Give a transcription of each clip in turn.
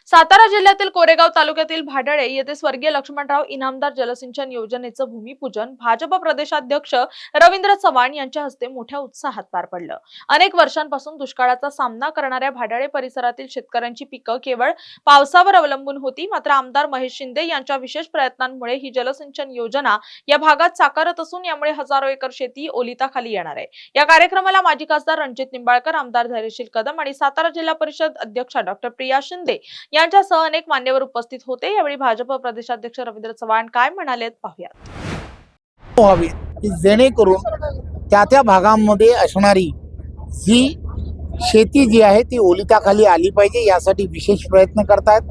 सातारा जिल्ह्यातील कोरेगाव तालुक्यातील भाडळे येथे स्वर्गीय लक्ष्मणराव इनामदार जलसिंचन योजनेचं भूमिपूजन भाजप प्रदेशाध्यक्ष रवींद्र चव्हाण यांच्या हस्ते मोठ्या उत्साहात पार पडलं। अनेक वर्षांपासून दुष्काळाचा सामना करणाऱ्या भाडळे परिसरातील शेतकऱ्यांची पिकं केवळ पावसावर अवलंबून होती। मात्र आमदार महेश शिंदे यांच्या विशेष प्रयत्नांमुळे ही जलसिंचन योजना या भागात साकारत असून यामुळे हजारो एकर शेती ओलिताखाली येणार आहे। या कार्यक्रमाला माजी खासदार रणजित निंबाळकर, आमदार धैर्यशील कदम आणि सातारा जिल्हा परिषद अध्यक्षा डॉक्टर प्रिया शिंदे यांच्यासह अनेक मान्यवर उपस्थित होते। यावेळी भाजप प्रदेशाध्यक्ष रवींद्र चव्हाण काय म्हणाले पाहूयात। जेणेकरून त्या भागांमध्ये असणारी जी शेती जी आहे ती ओलिताखाली आली पाहिजे, यासाठी विशेष प्रयत्न करतात।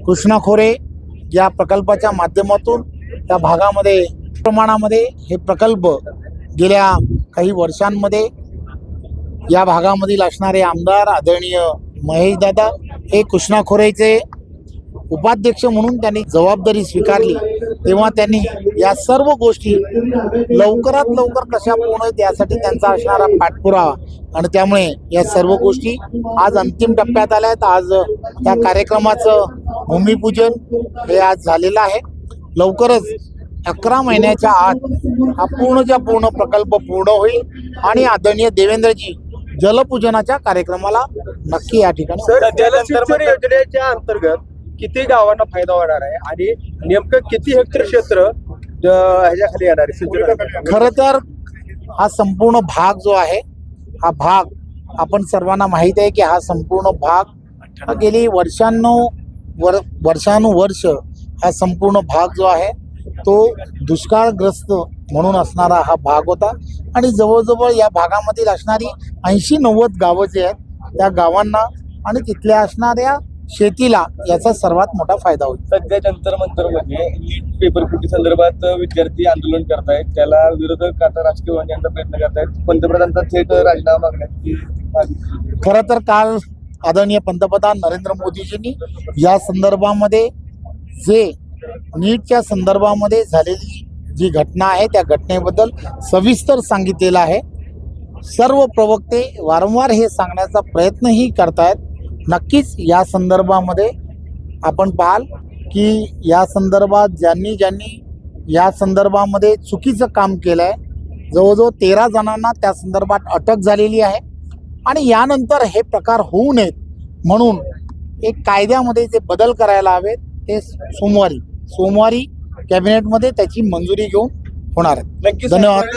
कृष्णा खोरे या प्रकल्पाच्या माध्यमातून त्या भागामध्ये प्रमाणामध्ये हे प्रकल्प गेल्या काही वर्षांमध्ये या भागामधील असणारे आमदार आदरणीय महेश दादा हे कृष्णा खोरेचे उपाध्यक्ष म्हणून त्यांनी जबाबदारी स्वीकारली, तेव्हा त्यांनी या सर्व गोष्टी लवकरात लवकर कशा पूर्ण होईल यासाठी त्यांचा असणारा पाठपुरावा आणि त्यामुळे या सर्व गोष्टी आज अंतिम टप्प्यात आल्या आहेत। आज त्या कार्यक्रमाचं भूमिपूजन हे आज झालेलं आहे। लवकरच 11 महिन्याच्या आत हा पूर्णच्या पूर्ण प्रकल्प पूर्ण होईल आणि आदरणीय देवेंद्रजी जलपूजनाच्या कार्यक्रमाला नक्की या ठिकाणी। जलसिंचन योजनेच्या अंतर्गत किती गावांना फायदा होणार आहे आणि नेमकं किती हेक्टर क्षेत्र ह्याच्याखाली येणार आहे? खरं तर हा संपूर्ण भाग जो आहे, हा भाग आपण सर्वांना माहित आहे की हा संपूर्ण भाग गेली वर्षानुवर्ष हा संपूर्ण भाग जो आहे तो दुष्काळग्रस्त म्हणून असणारा हा भाग होता आणि जवळजवळ या भागामधील असणारी 80-90 गावं जे आहेत त्या गावांना आणि तिथल्या असणाऱ्या शेतीला याचा सर्वात मोठा फायदा होईल। सध्या जंतर मंतरमध्ये नीट पेपर फुटी संदर्भात विद्यार्थी आंदोलन करतायत, त्याला विरोधक आता राजकीय वाहिन्यांचा प्रयत्न करतायत, पंतप्रधानांचा थेट राजीनामा मागण्याची। खरं तर काल आदरणीय पंतप्रधान नरेंद्र मोदीजींनी या संदर्भामध्ये जे नीटच्या संदर्भामध्ये झालेली जी घटना आहे त्या घटनेबद्दल सविस्तर सांगितलेलं आहे। सर्व प्रवक्ते वारंवार हे सांगण्याचा प्रयत्नही करतायत। नक्कीच या संदर्भामध्ये आपण पाहाल की या संदर्भात ज्यांनी या संदर्भामध्ये चुकीचं काम केलं आहे, जवळजवळ 13 जणांना त्या संदर्भात अटक झालेली आहे आणि यानंतर हे प्रकार होऊ नयेत म्हणून एक कायद्यामध्ये जे बदल करायला हवेत ते सोमवारी कॅबिनेटमध्ये त्याची मंजुरी घेऊन होणार आहे। नक्कीच धन्यवाद।